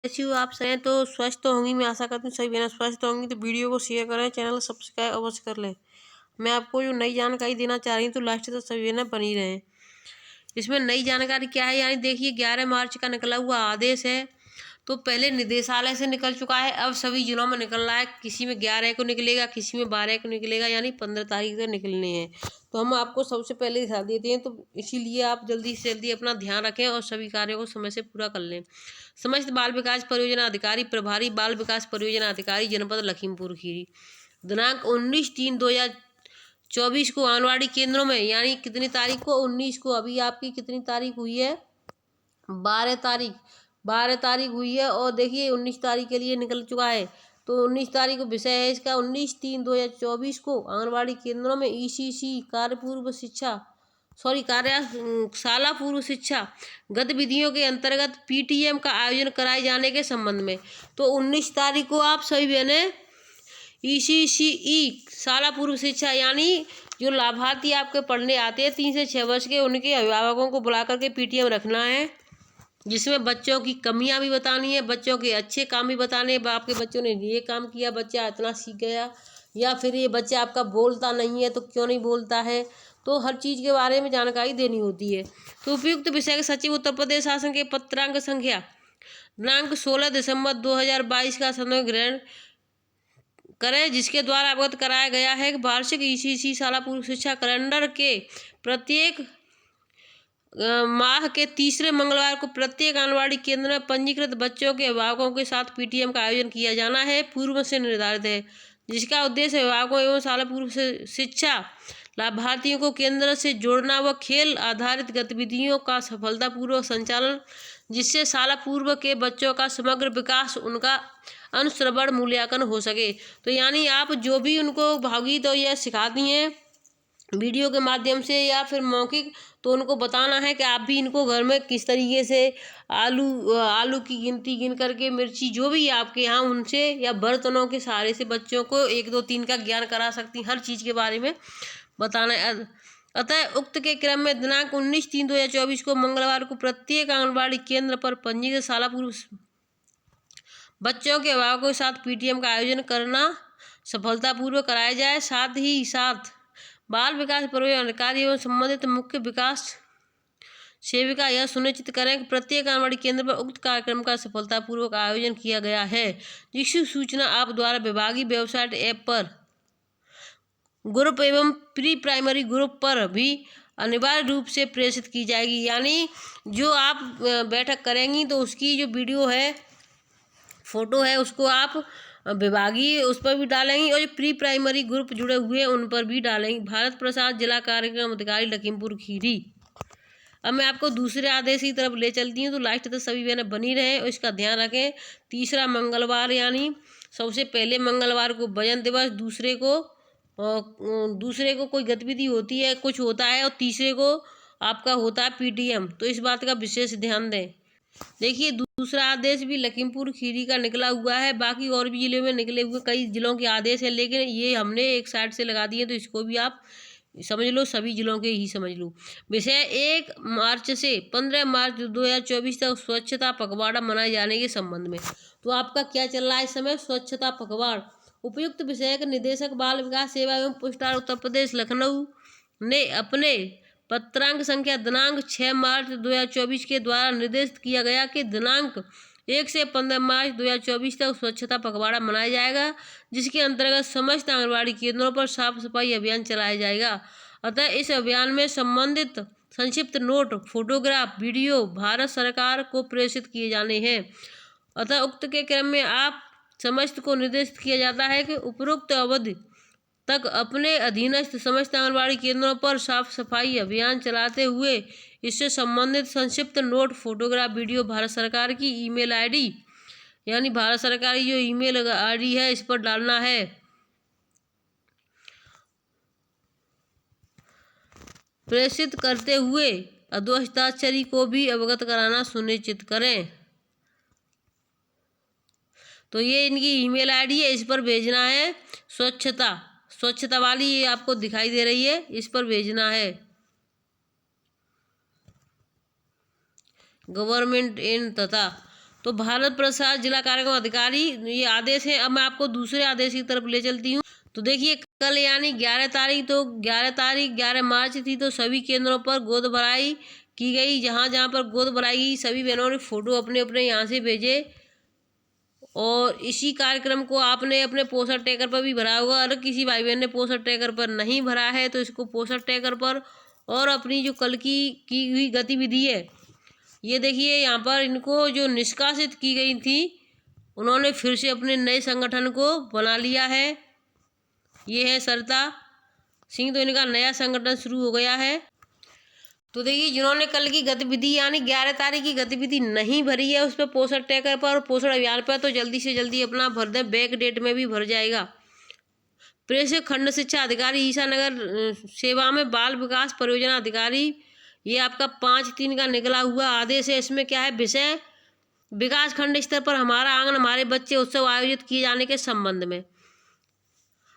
कैसी हो आप सही तो स्वस्थ तो होंगी। मैं आशा करती हूँ सही बहना स्वस्थ होंगी। तो वीडियो को शेयर करें, चैनल सब्सक्राइब अवश्य कर लें। मैं आपको जो नई जानकारी देना चाह रही हूँ तो लास्ट तक सभी बहना बनी रहें। इसमें नई जानकारी क्या है, यानी देखिए 11 मार्च का निकला हुआ आदेश है। तो पहले निदेशालय से निकल चुका है, अब सभी जिलों में निकल रहा है। किसी में 11 को निकलेगा, किसी में 12 को निकलेगा, यानी 15 तारीख तक निकलने हैं। तो हम आपको सबसे पहले दिखा देते हैं, तो इसीलिए आप जल्दी से जल्दी अपना ध्यान रखें और सभी कार्यों को समय से पूरा कर लें। समस्त बाल विकास परियोजना अधिकारी प्रभारी बाल विकास परियोजना अधिकारी जनपद लखीमपुर खीरी, दिनांक 19/3/2024 को आंगनबाड़ी केंद्रों में, यानी कितनी तारीख को, 19 को। अभी आपकी कितनी तारीख हुई है, 12 तारीख हुई है। और देखिए 19 तारीख के लिए निकल चुका है। तो 19 तारीख को विषय है इसका 19/3/2024 को आंगनबाड़ी केंद्रों में ईसीसी शाला पूर्व शिक्षा गतिविधियों के अंतर्गत पीटीएम का आयोजन कराए जाने के संबंध में। तो 19 तारीख को आप सभी बहने ईसीसीई शाला पूर्व शिक्षा, यानी जो लाभार्थी आपके पढ़ने आते हैं 3 से 6 वर्ष के, उनके अभिभावकों को बुला करके पीटीएम रखना है, जिसमें बच्चों की कमियां भी बतानी है, बच्चों के अच्छे काम भी बताने हैं। आपके बच्चों ने ये काम किया, बच्चा इतना सीख गया, या फिर ये बच्चा आपका बोलता नहीं है तो क्यों नहीं बोलता है। तो हर चीज़ के बारे में जानकारी देनी होती है। तो उपयुक्त विषय के सचिव उत्तर प्रदेश शासन के पत्रांक संख्या दिनांक 16 दिसंबर 2022 का समय ग्रहण करें, जिसके द्वारा अवगत कराया गया है कि वार्षिक ईसीसी शाला पूर्व शिक्षा कैलेंडर के प्रत्येक माह के तीसरे मंगलवार को प्रत्येक आंगनबाड़ी केंद्र में पंजीकृत बच्चों के अभिभावकों के साथ पीटीएम का आयोजन किया जाना है, पूर्व से निर्धारित है, जिसका उद्देश्य अभिभावकों एवं शाला पूर्व शिक्षा लाभार्थियों को केंद्र से जोड़ना व खेल आधारित गतिविधियों का सफलतापूर्वक संचालन, जिससे शाला पूर्व के बच्चों का समग्र विकास, उनका अनुश्रवण मूल्यांकन हो सके। तो यानी आप जो भी उनको भागी तो यह सिखाती हैं वीडियो के माध्यम से या फिर मौखिक, तो उनको बताना है कि आप भी इनको घर में किस तरीके से आलू की गिनती गिन करके, मिर्ची जो भी आपके यहाँ उनसे, या बर्तनों के सहारे से बच्चों को 1 2 3 का ज्ञान करा सकती, हर चीज़ के बारे में बताना है। अतः उक्त के क्रम में दिनांक 19/3/2024 को मंगलवार को प्रत्येक आंगनबाड़ी केंद्र पर पंजीकृत शाला पूर्व बच्चों के अभिभावकों के साथ पीटीएम का आयोजन करना सफलतापूर्वक कराया जाए। साथ ही साथ बाल विकास परियोजना अधिकारी एवं संबंधित मुख्य विकास सेविका यह सुनिश्चित करें कि प्रत्येक आंगनबाड़ी केंद्र पर उक्त कार्यक्रम का सफलतापूर्वक आयोजन किया गया है, जिसकी सूचना आप द्वारा विभागीय वेबसाइट ऐप पर, ग्रुप एवं प्री प्राइमरी ग्रुप पर भी अनिवार्य रूप से प्रेषित की जाएगी। यानी जो आप बैठक करेंगी तो उसकी जो वीडियो है, फोटो है, उसको आप विभागीय उस पर भी डालेंगी, और जो प्री प्राइमरी ग्रुप जुड़े हुए हैं उन पर भी डालेंगी। भारत प्रसाद जिला कार्यक्रम अधिकारी लखीमपुर खीरी। अब मैं आपको दूसरे आदेश की तरफ ले चलती हूँ, तो लास्ट तक सभी बहनें बनी रहें और इसका ध्यान रखें। तीसरा मंगलवार, यानी सबसे पहले मंगलवार को वजन दिवस, दूसरे को कोई गतिविधि होती है, कुछ होता है, और तीसरे को आपका होता है पीटीएम। तो इस बात का विशेष ध्यान दें। देखिए दूसरा आदेश भी लखीमपुर खीरी का निकला हुआ है, बाकी और भी जिले में निकले हुए कई जिलों के आदेश है, लेकिन ये हमने एक साइड से लगा दिए, तो इसको भी आप समझ लो, सभी जिलों के ही समझ लो। विषय 1 मार्च से 15 मार्च 2024 तक स्वच्छता पखवाड़ा मनाए जाने के संबंध में। तो आपका क्या चल रहा है इस समय, स्वच्छता पखवाड़ा। उपयुक्त विषय के निदेशक बाल विकास सेवा एवं पुरस्कार उत्तर प्रदेश लखनऊ ने अपने पत्रांक संख्या दिनांक 6 मार्च 2024 के द्वारा निर्देशित किया गया कि दिनांक 1 से 15 मार्च 2024 तक स्वच्छता पखवाड़ा मनाया जाएगा, जिसके अंतर्गत समस्त आंगनबाड़ी केंद्रों पर साफ सफाई अभियान चलाया जाएगा। अतः इस अभियान में संबंधित संक्षिप्त नोट, फोटोग्राफ, वीडियो भारत सरकार को प्रेषित किए जाने हैं। अतः उक्त के क्रम में आप समस्त को निर्देशित किया जाता है कि उपरोक्त अवधि तक अपने अधीनस्थ समस्त आंगनबाड़ी केंद्रों पर साफ सफाई अभियान चलाते हुए इससे संबंधित संक्षिप्त नोट, फोटोग्राफ, वीडियो भारत सरकार की ईमेल आईडी, यानी भारत सरकार की जो ईमेल आईडी है इस पर डालना है। प्रेषित करते हुए अधोहस्ताक्षरी को भी अवगत कराना सुनिश्चित करें। तो ये इनकी ईमेल आईडी है, इस पर भेजना है। स्वच्छता वाली ये आपको दिखाई दे रही है, इस पर भेजना है। गवर्नमेंट इन तथा तो भारत प्रसाद जिला कार्यक्रम अधिकारी, ये आदेश है। अब मैं आपको दूसरे आदेश की तरफ ले चलती हूँ। तो देखिए कल यानी 11 तारीख, तो 11 मार्च थी, तो सभी केंद्रों पर गोद भराई की गई। जहाँ जहाँ पर गोद भराई गई सभी बहनों ने फोटो अपने अपने यहाँ से भेजे। और इसी कार्यक्रम को आपने अपने पोस्टर ट्रैकर पर भी भरा होगा। अगर किसी भाई बहन ने पोस्टर ट्रैकर पर नहीं भरा है तो इसको पोस्टर ट्रैकर पर और अपनी जो कल की हुई गतिविधि है, ये देखिए यहाँ पर इनको जो निष्कासित की गई थी, उन्होंने फिर से अपने नए संगठन को बना लिया है। ये है सरिता सिंह, तो इनका नया संगठन शुरू हो गया है। तो देखिए जिन्होंने कल की गतिविधि यानी 11 तारीख की गतिविधि नहीं भरी है, उस पर पोस्टर ट्रैकर पर और पोस्टर अभियान पर तो जल्दी से जल्दी अपना भर दें, बैक डेट में भी भर जाएगा। प्रेस खंड शिक्षा अधिकारी ईसानगर सेवा में बाल विकास परियोजना अधिकारी, ये आपका 5/3 का निकला हुआ आदेश है। इसमें क्या है, विषय विकास खंड स्तर पर हमारा आंगन हमारे बच्चे उत्सव आयोजित किए जाने के संबंध में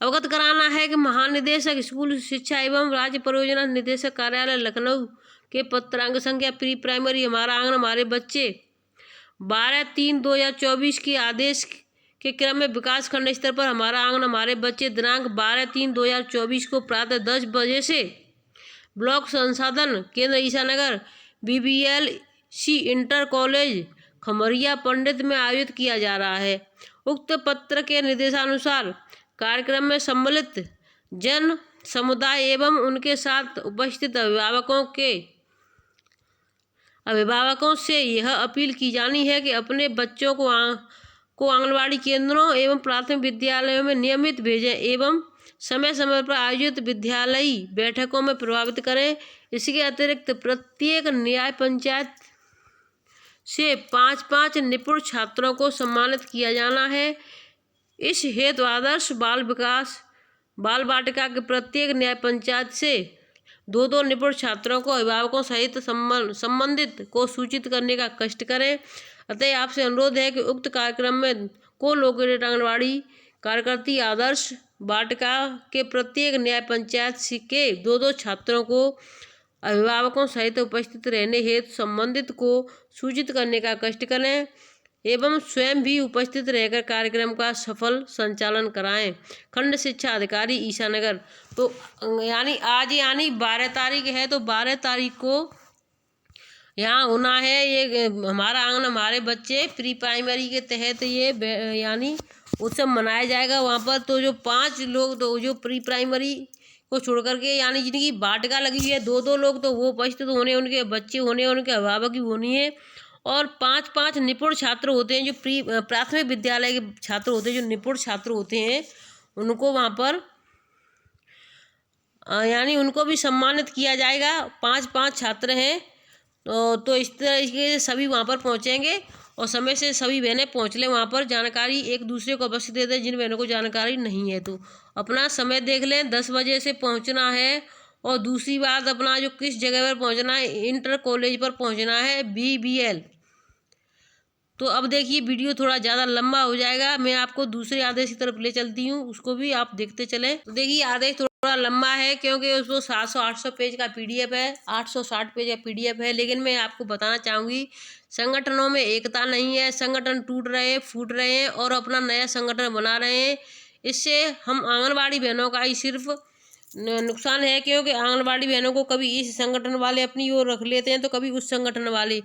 अवगत कराना है कि महानिदेशक स्कूल शिक्षा एवं राज्य परियोजना निदेशक कार्यालय लखनऊ के पत्रांक संख्या प्री प्राइमरी हमारा आंगन हमारे बच्चे 12/3/2024 के आदेश के क्रम में विकास खंड स्तर पर हमारा आंगन हमारे बच्चे दिनांक 12/3/2024 को प्रातः 10 बजे से ब्लॉक संसाधन केंद्र Isanagar BBLC inter college Khamaria Pandit में आयोजित किया जा रहा है। उक्त पत्र के निर्देशानुसार कार्यक्रम में सम्मिलित जन समुदाय एवं उनके साथ उपस्थित अभिभावकों से यह अपील की जानी है कि अपने बच्चों को आंगनबाड़ी केंद्रों एवं प्राथमिक विद्यालयों में नियमित भेजें एवं समय समय पर आयोजित विद्यालयी बैठकों में प्रभावित करें। इसके अतिरिक्त प्रत्येक न्याय पंचायत से 5-5 निपुण छात्रों को सम्मानित किया जाना है। इस हेतु आदर्श बाल वाटिका के प्रत्येक न्याय पंचायत से 2-2 निपुण छात्रों को अभिभावकों सहित संबंधित को सूचित करने का कष्ट करें। अतः आपसे अनुरोध है कि उक्त कार्यक्रम में को लोकेटेड आंगनबाड़ी कार्यकर्ती आदर्श वाटिका के प्रत्येक न्याय पंचायत के 2-2 छात्रों को अभिभावकों सहित उपस्थित रहने हेतु संबंधित को सूचित करने का कष्ट करें एवं स्वयं भी उपस्थित रहकर कार्यक्रम का सफल संचालन कराएं। खंड शिक्षा अधिकारी ईसानगर। तो यानी आज यानी 12 तारीख है, तो 12 तारीख को यहाँ होना है ये हमारा आंगन हमारे बच्चे प्री प्राइमरी के तहत ये यानी उत्सव मनाया जाएगा वहाँ पर। तो जो 5 लोग तो जो प्री प्राइमरी को छोड़ करके यानी जिनकी वाटिका लगी हुई है 2-2 लोग, तो वो उपस्थित होने, उनके बच्चे होने, उनके अभिभावक भी होनी है। और 5-5 निपुण छात्र होते हैं जो प्राथमिक विद्यालय के छात्र होते हैं, जो निपुण छात्र होते हैं उनको वहाँ पर यानी उनको भी सम्मानित किया जाएगा। 5-5 छात्र हैं तो इस तरीके से सभी वहाँ पर पहुँचेंगे और समय से सभी बहनें पहुँच लें वहाँ पर। जानकारी एक दूसरे को अवश्य दे दें जिन बहनों को जानकारी नहीं है, तो अपना समय देख लें, 10 बजे से पहुँचना है। और दूसरी बात अपना जो किस जगह पर पहुँचना है, इंटर कॉलेज पर पहुँचना है BBL। तो अब देखिए वीडियो थोड़ा ज़्यादा लंबा हो जाएगा, मैं आपको दूसरे आदेश की तरफ ले चलती हूँ, उसको भी आप देखते चलें। तो देखिए आदेश थोड़ा लंबा है क्योंकि उसको 700-800 पेज का PDF है, 860 पेज का PDF है। लेकिन मैं आपको बताना चाहूँगी संगठनों में एकता नहीं है, संगठन टूट रहे हैं, फूट रहे हैं और अपना नया संगठन बना रहे हैं। इससे हम आंगनबाड़ी बहनों का ही सिर्फ नुकसान है, क्योंकि आंगनबाड़ी बहनों को कभी इस संगठन वाले अपनी ओर रख लेते हैं तो कभी उस संगठन वाले।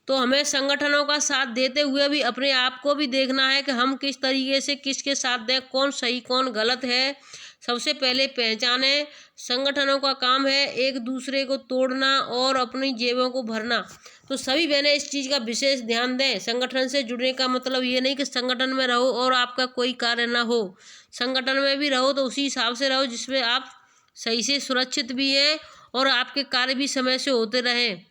तो हमें संगठनों का साथ देते हुए भी अपने आप को भी देखना है कि हम किस तरीके से किसके साथ दें, कौन सही कौन गलत है, सबसे पहले पहचानें। संगठनों का काम है एक दूसरे को तोड़ना और अपनी जेबों को भरना। तो सभी बहनें इस चीज़ का विशेष ध्यान दें। संगठन से जुड़ने का मतलब ये नहीं कि संगठन में रहो और आपका कोई कार्य ना हो। संगठन में भी रहो तो उसी हिसाब से रहो जिसमें आप सही से सुरक्षित भी हैं और आपके कार्य भी समय से होते रहें।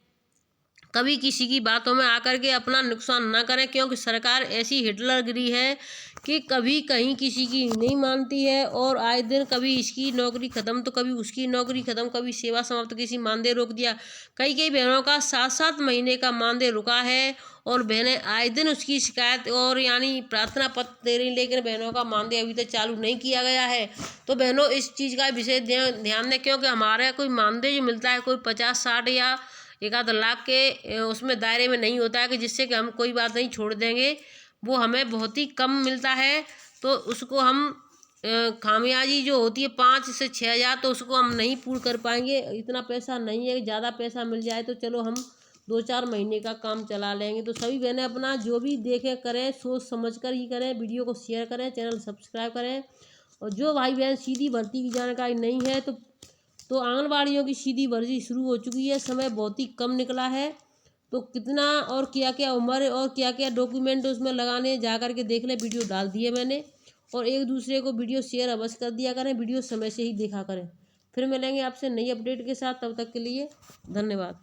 कभी किसी की बातों में आकर के अपना नुकसान ना करें, क्योंकि सरकार ऐसी हिटलरगिरी है कि कभी कहीं किसी की नहीं मानती है और आए दिन कभी इसकी नौकरी ख़त्म तो कभी उसकी नौकरी ख़त्म, कभी सेवा समाप्त, किसी मानदेय रोक दिया। कई बहनों का 7-7 महीने का मानदेय रुका है और बहनें आए दिन उसकी शिकायत और यानी प्रार्थना पत्र दे रही, लेकिन बहनों का मानदेय अभी तक चालू नहीं किया गया है। तो बहनों इस चीज़ का विशेष ध्यान दें, क्योंकि हमारा कोई मानदेय जो मिलता है कोई 50-60 1 आध लाख के उसमें दायरे में नहीं होता है कि जिससे कि हम कोई बात नहीं छोड़ देंगे, वो हमें बहुत ही कम मिलता है। तो उसको हम खामियाजी जो होती है 5 से 6 हज़ार, तो उसको हम नहीं पूर्ण कर पाएंगे। इतना पैसा नहीं है, ज़्यादा पैसा मिल जाए तो चलो हम 2-4 महीने का काम चला लेंगे। तो सभी बहनें अपना जो भी देखें करें, सोच समझ कर ही करें, वीडियो को शेयर करें, चैनल सब्सक्राइब करें। और जो भाई बहन सीधी भर्ती की जानकारी नहीं है तो आंगनबाड़ियों की सीधी भर्ती शुरू हो चुकी है, समय बहुत ही कम निकला है। तो कितना और क्या क्या उम्र और क्या क्या डॉक्यूमेंट उसमें लगाने जा कर के देख लें, वीडियो डाल दिए मैंने। और एक दूसरे को वीडियो शेयर अवश्य कर दिया करें, वीडियो समय से ही देखा करें। फिर मिलेंगे आपसे नई अपडेट के साथ, तब तक के लिए धन्यवाद।